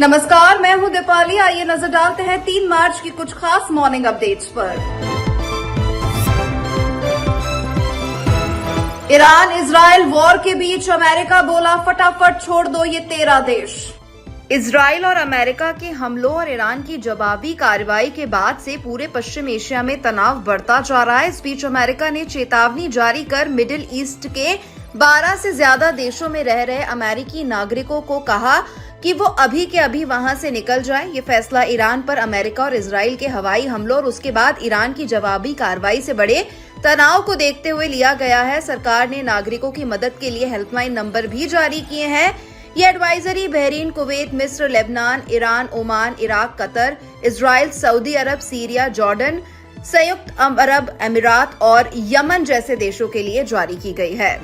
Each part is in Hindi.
नमस्कार, मैं हूं दीपाली। आइए नजर डालते हैं 3 मार्च की कुछ खास मॉर्निंग अपडेट्स पर। ईरान इजराइल वॉर के बीच अमेरिका बोला फटाफट छोड़ दो ये 13 देश। इजराइल और अमेरिका के हमलों और ईरान की जवाबी कार्रवाई के बाद से पूरे पश्चिम एशिया में तनाव बढ़ता जा रहा है। इस बीच अमेरिका ने चेतावनी जारी कर मिडिल ईस्ट के 12 से ज्यादा देशों में रह रहे अमेरिकी नागरिकों को कहा कि वो अभी के अभी वहां से निकल जाए। ये फैसला ईरान पर अमेरिका और इजराइल के हवाई हमलों और उसके बाद ईरान की जवाबी कार्रवाई से बड़े तनाव को देखते हुए लिया गया है। सरकार ने नागरिकों की मदद के लिए हेल्पलाइन नंबर भी जारी किए हैं। ये एडवाइजरी बहरीन, कुवैत, मिस्र, Lebanon, Iran, Oman, Iraq, Qatar, Israel, Saudi Arab, Syria, Jordan, संयुक्त अरब अमीरात और यमन जैसे देशों के लिए जारी की गई है।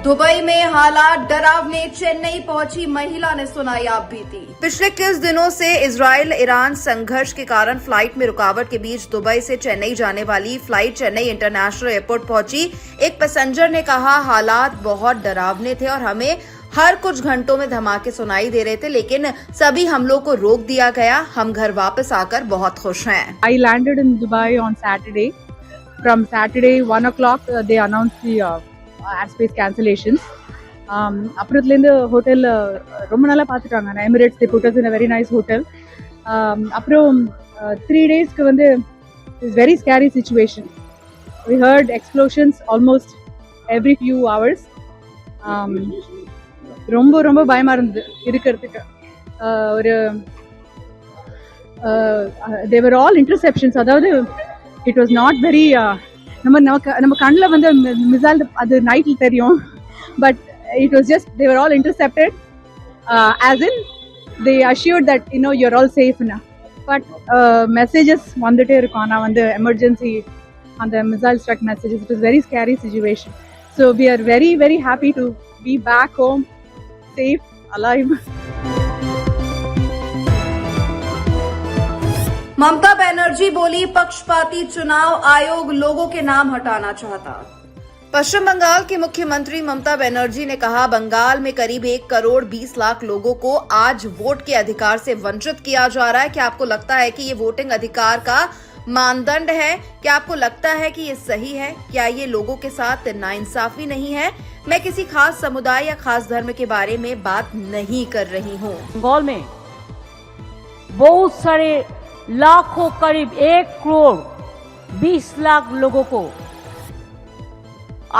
दुबई में हालात डरावने, चेन्नई पहुंची महिला ने सुनाई आप बीती। पिछले कुछ दिनों से इजराइल ईरान संघर्ष के कारण फ्लाइट में रुकावट के बीच दुबई से चेन्नई जाने वाली फ्लाइट चेन्नई इंटरनेशनल एयरपोर्ट पहुंची। एक पैसेंजर ने कहा, हालात बहुत डरावने थे और हमें हर कुछ घंटों में धमाके सुनाई दे रहे थे, लेकिन सभी हमलों को रोक दिया गया। हम घर वापस आकर बहुत खुश हैं। I landed in Dubai on Saturday. From Saturday 1 o'clock they announced the airspace cancellations. அப்புறத்துலேருந்து ஹோட்டல் ரொம்ப நல்லா பார்த்துட்டாங்க. Emirates they put us in a very nice hotel. அப்புறம் 3 daysக்கு வந்து it's very scary situation. We heard explosions almost every few hours. ரொம்ப ரொம்ப பயமா இருந்தது இருக்கிறதுக்கு. ஒரு they were all interceptions. அதாவது it was not very நம்ம கண்ணில் வந்து மிசைல் அது நைட்டில் தெரியும், but it was just they were all intercepted, as in they assured that you're all safe now. But messages வந்துட்டே இருக்கும். ஆனால் வந்து எமர்ஜென்சி அந்த missile struck messages, it was very scary situation. So we are very very happy to be back home, safe, alive. Mamata Banerjee बोली, पक्षपाती चुनाव आयोग लोगों के नाम हटाना चाहता। पश्चिम बंगाल की मुख्यमंत्री ममता बनर्जी ने कहा, बंगाल में करीब 1 करोड़ 20 लाख लोगों को आज वोट के अधिकार से वंचित किया जा रहा है। क्या आपको लगता है कि ये वोटिंग अधिकार का मानदंड है? क्या आपको लगता है कि ये सही है? क्या ये लोगों के साथ नाइंसाफी नहीं है? मैं किसी खास समुदाय या खास धर्म के बारे में बात नहीं कर रही हूँ। बंगाल में बहुत सारे लाखों, करीब 1 करोड़ 20 लाख लोगों को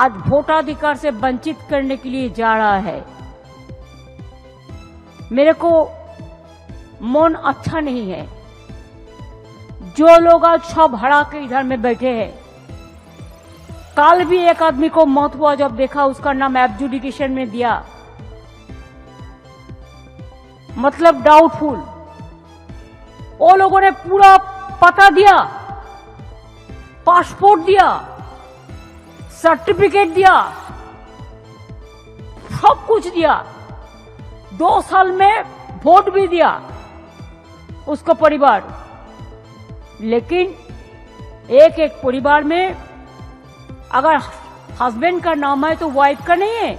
आज वोटाधिकार से वंचित करने के लिए जा रहा है। मेरे को मन अच्छा नहीं है। जो लोग आज सब हरा के इधर में बैठे हैं, कल भी एक आदमी को मौत हुआ, जब देखा उसका नाम एडजुडिकेशन में दिया, मतलब डाउटफुल। वो लोगों ने पूरा पता दिया, पासपोर्ट दिया, सर्टिफिकेट दिया, सब कुछ दिया। 2 साल में वोट भी दिया उसको परिवार। लेकिन एक एक परिवार में अगर हस्बैंड का नाम है तो वाइफ का नहीं है।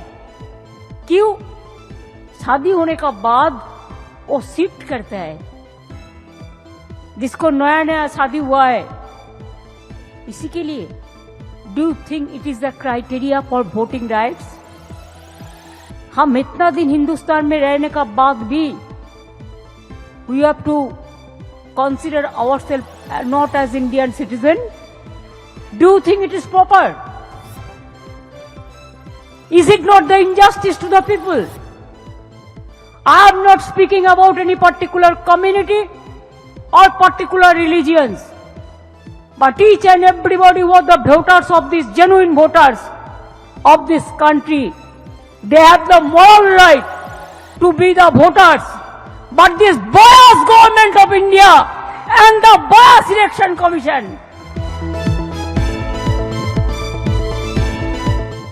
क्यों? शादी होने का बाद वो शिफ्ट करता है, जिसको नया नया शादी हुआ है, इसी के लिए। Do you think it is the criteria for voting rights? हम इतना दिन हिंदुस्तान में रहने का बाद भी we have to consider ourselves not as Indian citizen. Do you think it is proper? Is it not the injustice to the people? I am not speaking about any particular community or particular religions, but each and everybody who are the voters of these genuine voters of this country, they have the moral right to be the voters. But this biased government of India and the biased election commission,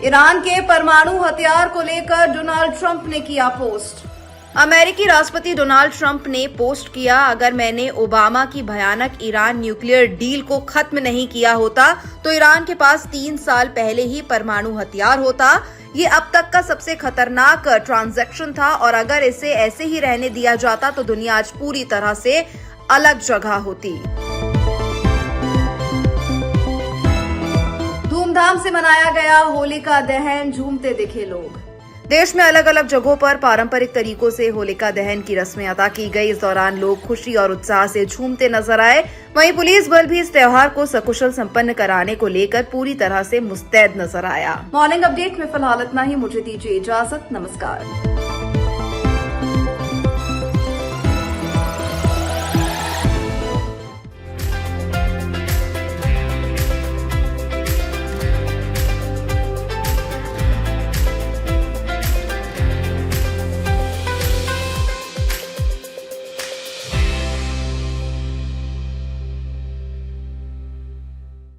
Iran के परमाणु हथियार को लेकर डोनाल्ड ट्रंप ने किया पोस्ट। अमेरिकी राष्ट्रपति डोनाल्ड ट्रंप ने पोस्ट किया, अगर मैंने ओबामा की भयानक ईरान न्यूक्लियर डील को खत्म नहीं किया होता तो ईरान के पास 3 साल पहले ही परमाणु हथियार होता। ये अब तक का सबसे खतरनाक ट्रांजैक्शन था और अगर इसे ऐसे ही रहने दिया जाता तो दुनिया आज पूरी तरह से अलग जगह होती। धूमधाम से मनाया गया होलिका दहन, झूमते दिखे लोग। देश में अलग अलग जगहों पर पारंपरिक तरीकों से होलिका दहन की रस्में अदा की गई। इस दौरान लोग खुशी और उत्साह से झूमते नजर आए। वहीं पुलिस बल भी इस त्योहार को सकुशल संपन्न कराने को लेकर पूरी तरह से मुस्तैद नजर आया। मॉर्निंग अपडेट में फिलहाल इतना ही। मुझे दीजिए इजाजत। नमस्कार।